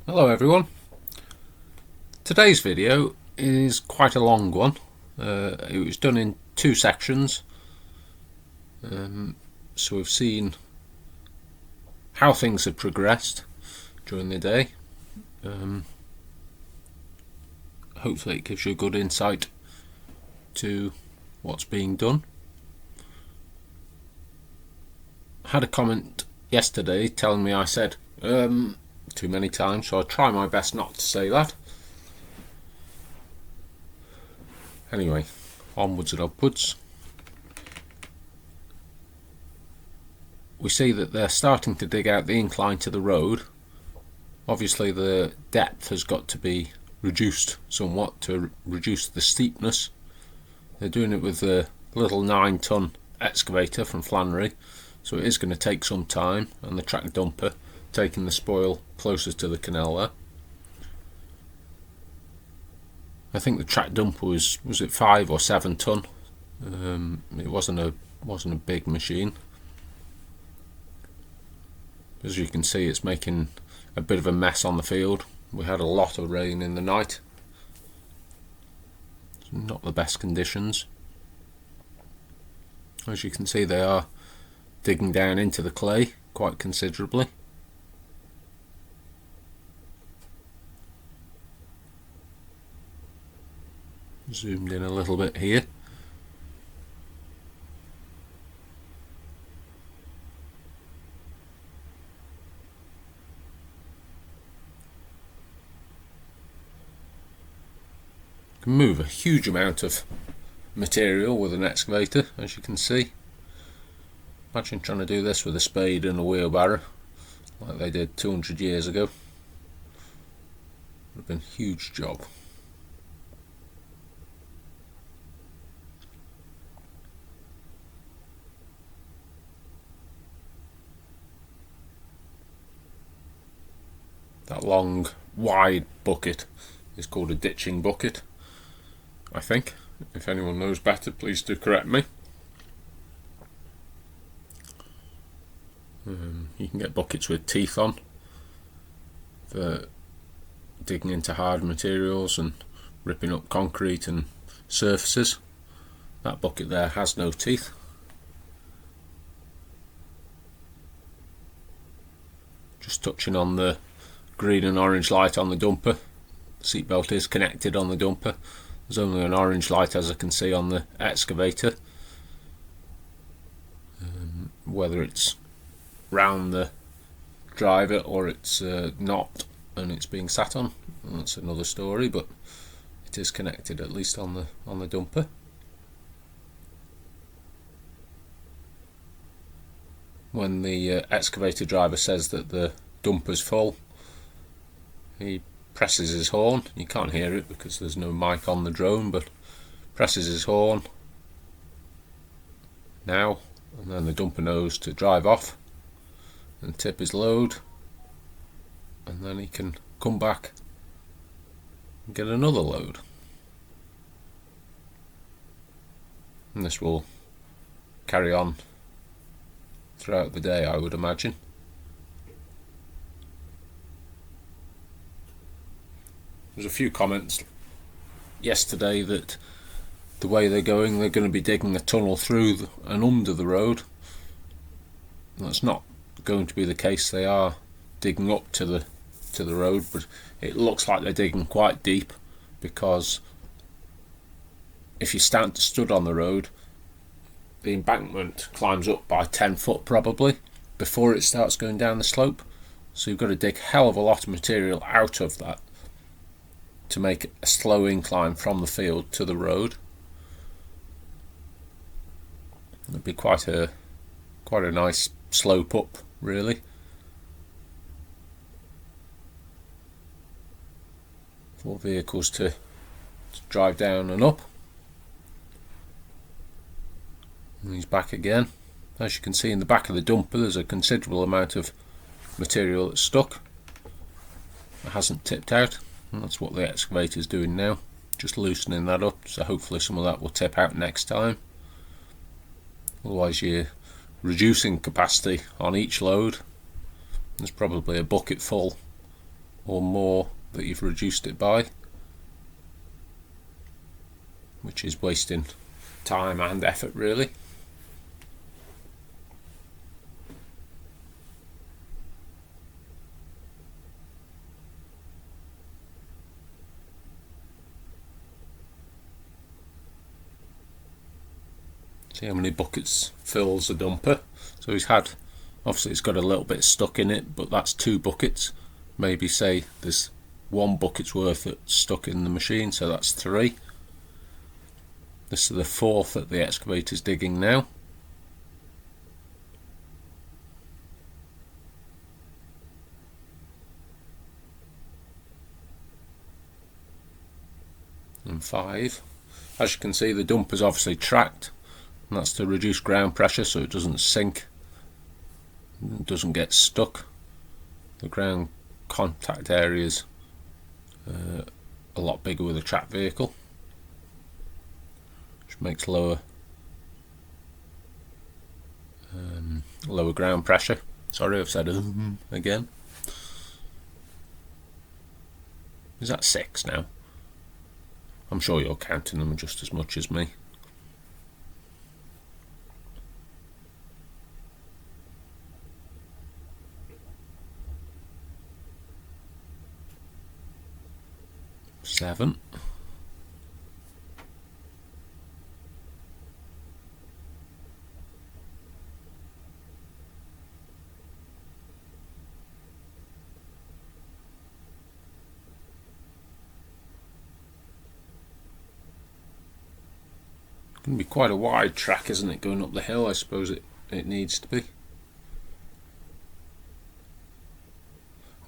Hello everyone. Today's video is quite a long one. It was done in two sections, so we've seen how things have progressed during the day. Hopefully it gives you a good insight to what's being done. I had a comment yesterday telling me I said too many times, so I'll try my best not to say that. Anyway, onwards and upwards. We see that they're starting to dig out the incline to the road. Obviously the depth has got to be reduced somewhat to reduce the steepness. They're doing it with the little 9-ton excavator from Flannery, so it is going to take some time, and the track dumper taking the spoil closer to the canal there. I think the track dumper was it 5 or 7 ton. It wasn't a big machine. As you can see, it's making a bit of a mess on the field. We had a lot of rain in the night. Not the best conditions. As you can see, they are digging down into the clay quite considerably. Zoomed in a little bit here. Can move a huge amount of material with an excavator, as you can see. Imagine trying to do this with a spade and a wheelbarrow like they did 200 years ago. Would have been a huge job. That long, wide bucket is called a ditching bucket, I think. If anyone knows better, please do correct me. You can get buckets with teeth on for digging into hard materials and ripping up concrete and surfaces. That bucket there has no teeth. Just touching on the green and orange light on the dumper. The seatbelt is connected on the dumper. There's only an orange light, as I can see, on the excavator. Whether it's round the driver or it's not and it's being sat on, that's another story, but it is connected at least on the dumper. When the excavator driver says that the dumper's full, he presses his horn. You can't hear it because there's no mic on the drone, but presses his horn now, and then the dumper knows to drive off and tip his load, and then he can come back and get another load. And this will carry on throughout the day, I would imagine. There's a few comments yesterday that the way they're going to be digging a tunnel through and under the road. That's not going to be the case. They are digging up to the road, but it looks like they're digging quite deep, because if you stood on the road, the embankment climbs up by 10 foot probably before it starts going down the slope, so you've got to dig a hell of a lot of material out of that to make a slow incline from the field to the road. It'd be quite a nice slope up, really. For vehicles to drive down and up. And he's back again. As you can see in the back of the dumper, there's a considerable amount of material that's stuck. It hasn't tipped out. And that's what the excavator is doing now, just loosening that up, so hopefully some of that will tip out next time. Otherwise you're reducing capacity on each load. There's probably a bucket full or more that you've reduced it by, which is wasting time and effort really. See how many buckets fills the dumper. So he's had, obviously it's got a little bit stuck in it, but that's 2 buckets. Maybe say there's 1 bucket's worth that's stuck in the machine, so that's 3. This is the 4th that the excavator's digging now. And 5. As you can see, the dumper's obviously tracked, and that's to reduce ground pressure so it doesn't sink, it doesn't get stuck. The ground contact areas a lot bigger with a tracked vehicle, which makes lower ground pressure. Sorry, I've said again. Is that 6 now? I'm sure you're counting them just as much as me. Seven. It's going to be quite a wide track, isn't it, going up the hill? I suppose it needs to be.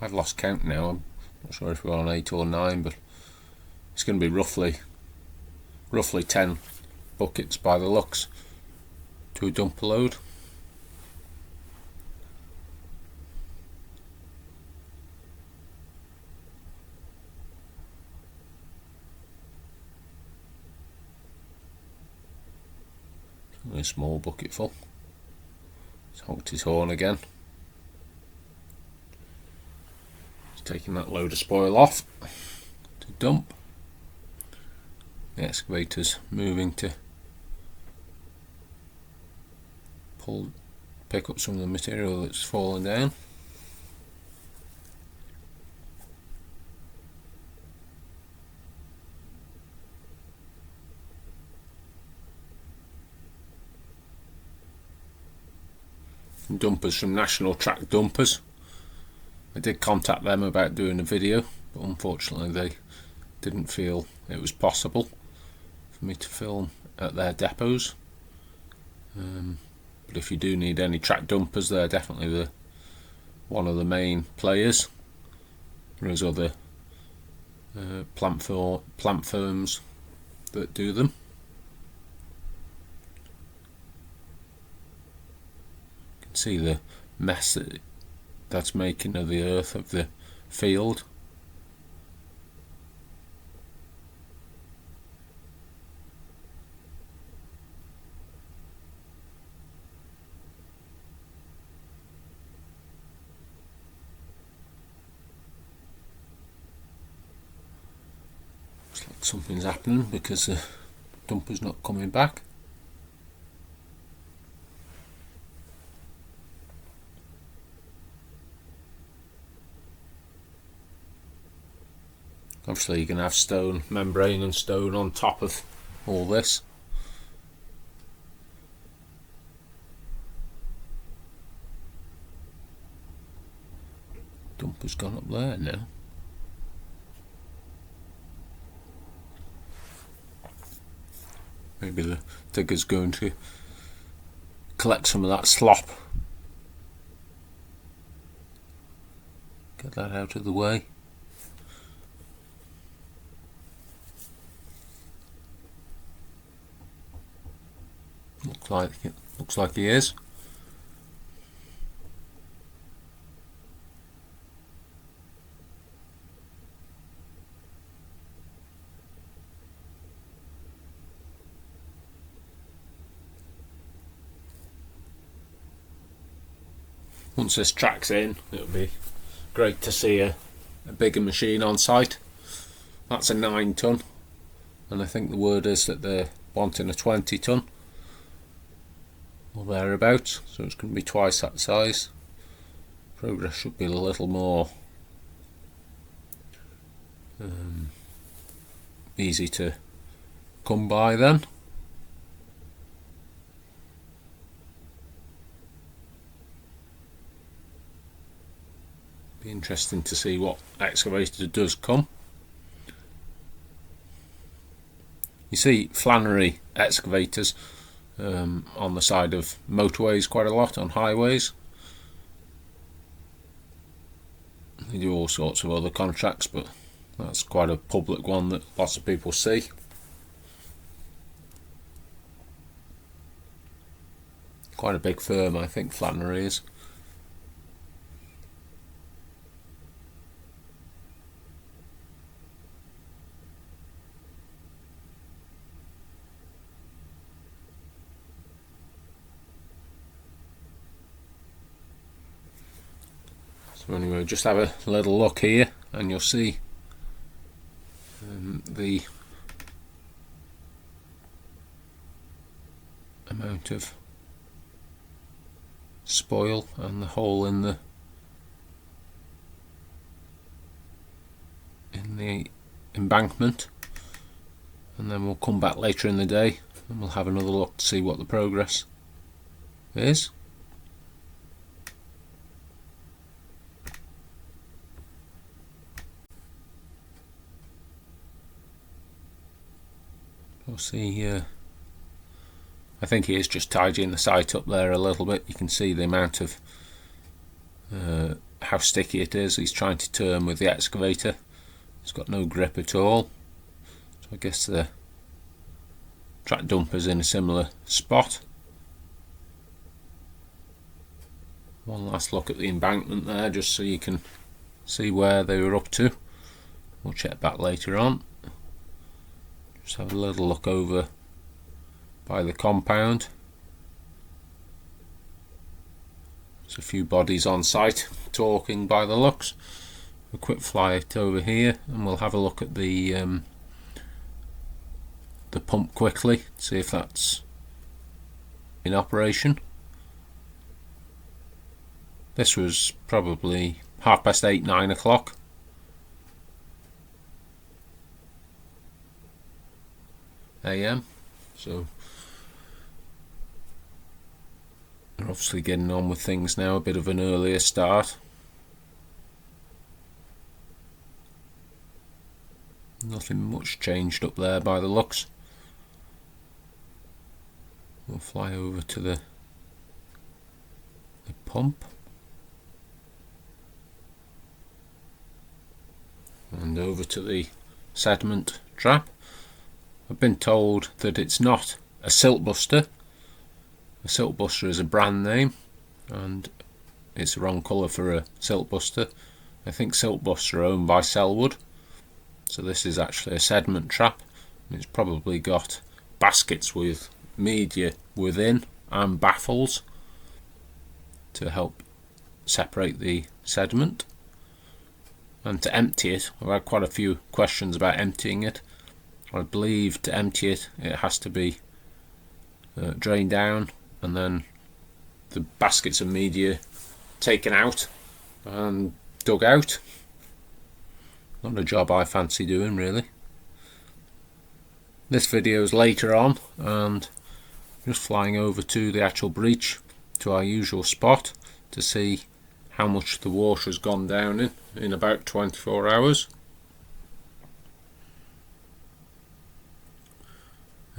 I've lost count now. I'm not sure if we're on 8 or 9, but it's going to be roughly 10 buckets by the looks to a dumper load. Only a small bucket full. He's honked his horn again. He's taking that load of spoil off to dump. The excavator's moving to pick up some of the material that's fallen down. Dumpers from National Track Dumpers. I did contact them about doing a video, but unfortunately they didn't feel it was possible for me to film at their depots. But if you do need any track dumpers, they're definitely one of the main players. There's other plant firms that do them. You can see the mess that's making of the earth of the field. Looks like something's happening because the dumper's not coming back. Obviously you can have stone, membrane and stone on top of all this. Dumper's gone up there now. Maybe the digger's going to collect some of that slop. Get that out of the way. Looks like he is. Once this track's in, it'll be great to see a a bigger machine on site. That's a 9 ton, and I think the word is that they're wanting a 20 ton or thereabouts, so it's going to be twice that size. Progress should be a little more easy to come by then. Be interesting to see what excavator does come. You see Flannery excavators on the side of motorways quite a lot, on highways. They do all sorts of other contracts, but that's quite a public one that lots of people see. Quite a big firm, I think, Flannery is. So anyway, just have a little look here and you'll see the amount of spoil and the hole in the embankment, and then we'll come back later in the day and we'll have another look to see what the progress is. We'll see, I think he is just tidying the site up there a little bit. You can see the amount of how sticky it is. He's trying to turn with the excavator. It's got no grip at all. So I guess the track dumper's in a similar spot. One last look at the embankment there, just so you can see where they were up to. We'll check back later on. Just have a little look over by the compound. There's a few bodies on site talking by the looks. A quick flight over here and we'll have a look at the pump quickly, see if that's in operation. This was probably 8:30, 9 o'clock. AM, so they're obviously getting on with things now, a bit of an earlier start. Nothing much changed up there by the looks. We'll fly over to the pump and over to the sediment trap. I've been told that it's not a silt buster. A silt buster is a brand name and it's the wrong colour for a silt buster. I think silt buster are owned by Selwood, so this is actually a sediment trap. It's probably got baskets with media within and baffles to help separate the sediment. And to empty it, I've had quite a few questions about emptying it. I believe to empty it, it has to be drained down and then the baskets of media taken out and dug out. Not a job I fancy doing, really. This video is later on and just flying over to the actual breach, to our usual spot, to see how much the water has gone down in about 24 hours.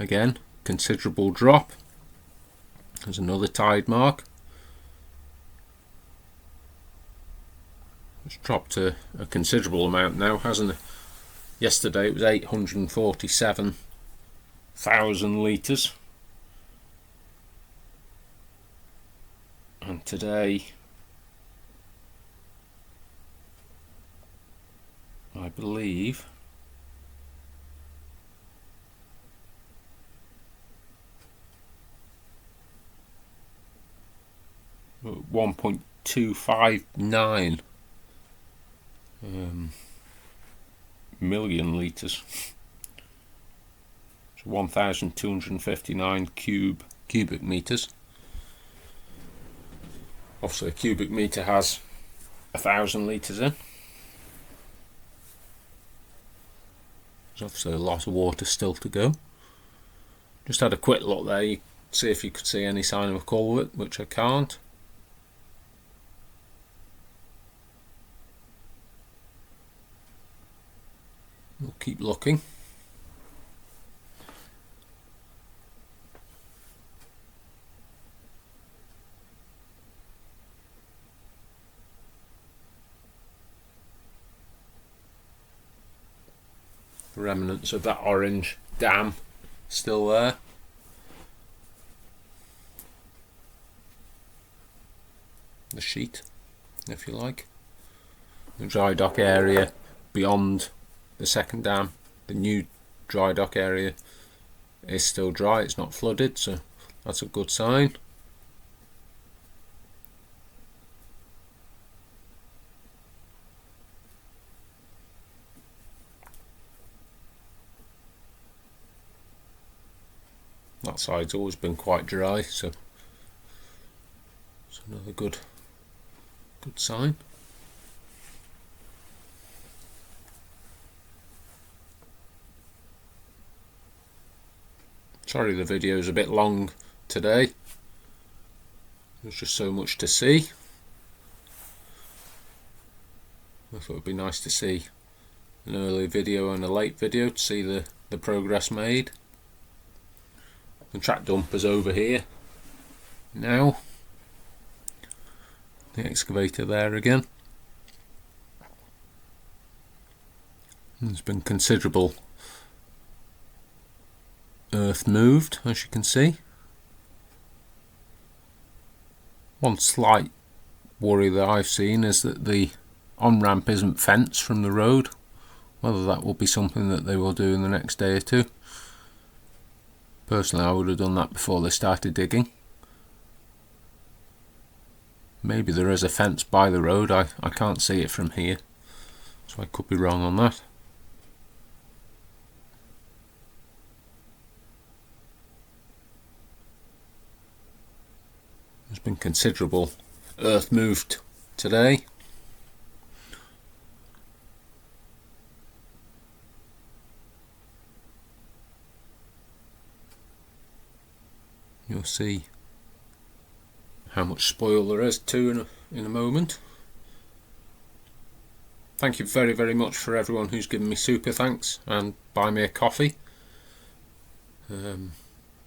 Again, considerable drop. There's another tide mark. It's dropped a considerable amount now, hasn't it? Yesterday it was 847,000 litres. And today, I believe, 1.259 million litres. So 1,259 cubic metres. Obviously a cubic metre has 1,000 litres in. There's obviously a lot of water still to go. Just had a quick look there, you see if you could see any sign of a culvert, which I can't. We'll keep looking. The remnants of that orange dam still there. The sheet, if you like. The dry dock area beyond the second dam, the new dry dock area, is still dry, it's not flooded, so that's a good sign. That side's always been quite dry, so it's another good sign. Sorry the video's a bit long today. There's just so much to see. I thought it would be nice to see an early video and a late video to see the progress made. The track dumper's over here now. The excavator there again. There's been considerable earth moved, as you can see. One slight worry that I've seen is that the on-ramp isn't fenced from the road. Whether that will be something that they will do in the next day or two. Personally, I would have done that before they started digging. Maybe there is a fence by the road, I can't see it from here, so I could be wrong on that. There's been considerable earth moved today. You'll see how much spoil there is too in a moment. Thank you very, very much for everyone who's given me super thanks and buy me a coffee.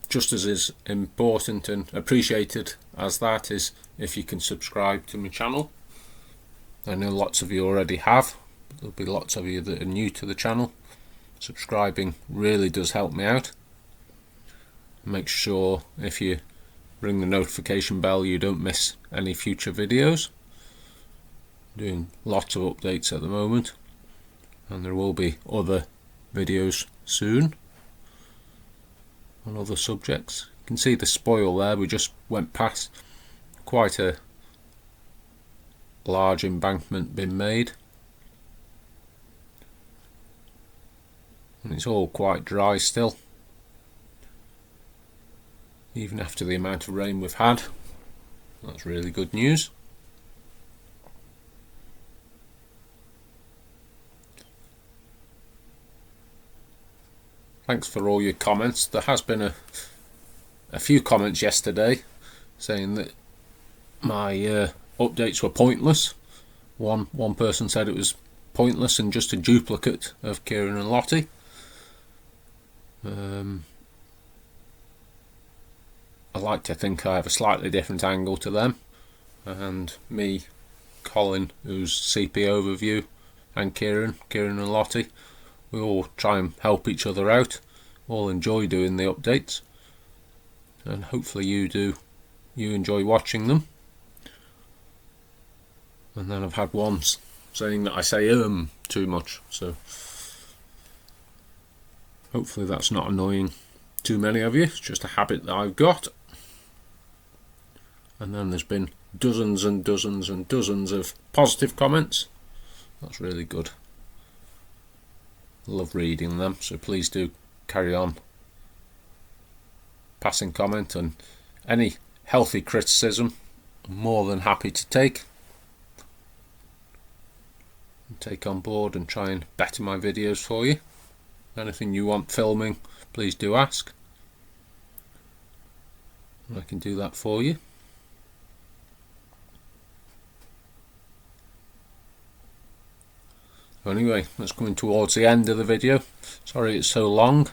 Just as is important and appreciated as that is if you can subscribe to my channel. I know lots of you already have, but there'll be lots of you that are new to the channel. Subscribing really does help me out. Make sure if you ring the notification bell you don't miss any future videos. I'm doing lots of updates at the moment, and there will be other videos soon on other subjects. You can see the spoil there, we just went past quite a large embankment being made, and it's all quite dry still, even after the amount of rain we've had. That's really good news. Thanks for all your comments. There has been a few comments yesterday saying that my updates were pointless. One person said it was pointless and just a duplicate of Kieran and Lottie. I like to think I have a slightly different angle to them, and me, Colin, who's CP overview, and Kieran and Lottie, we all try and help each other out, all enjoy doing the updates, and hopefully you enjoy watching them. And then I've had one saying that I say too much, so hopefully that's not annoying too many of you. It's just a habit that I've got. And then there's been dozens and dozens and dozens of positive comments, That's really good. Love reading them, so please do carry on passing comment, and any healthy criticism I'm more than happy to take on board and try and better my videos for you. Anything you want filming, please do ask, and I can do that for you. Anyway, that's coming towards the end of the video. Sorry it's so long,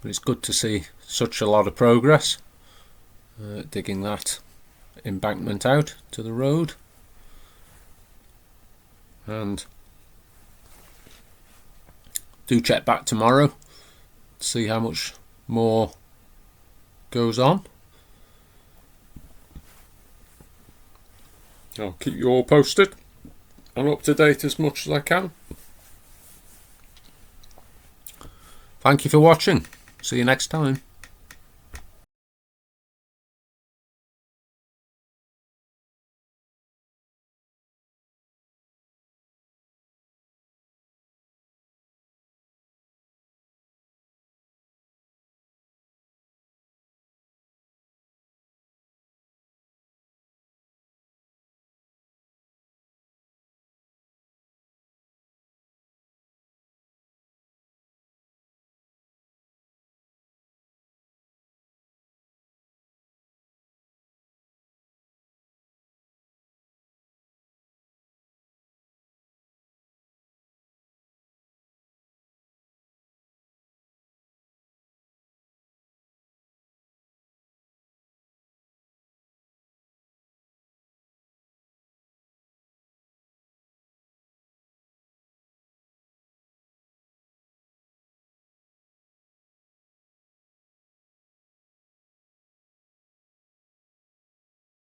but it's good to see such a lot of progress digging that embankment out to the road. And do check back tomorrow to see how much more goes on. I'll keep you all posted and up to date as much as I can. Thank you for watching. See you next time.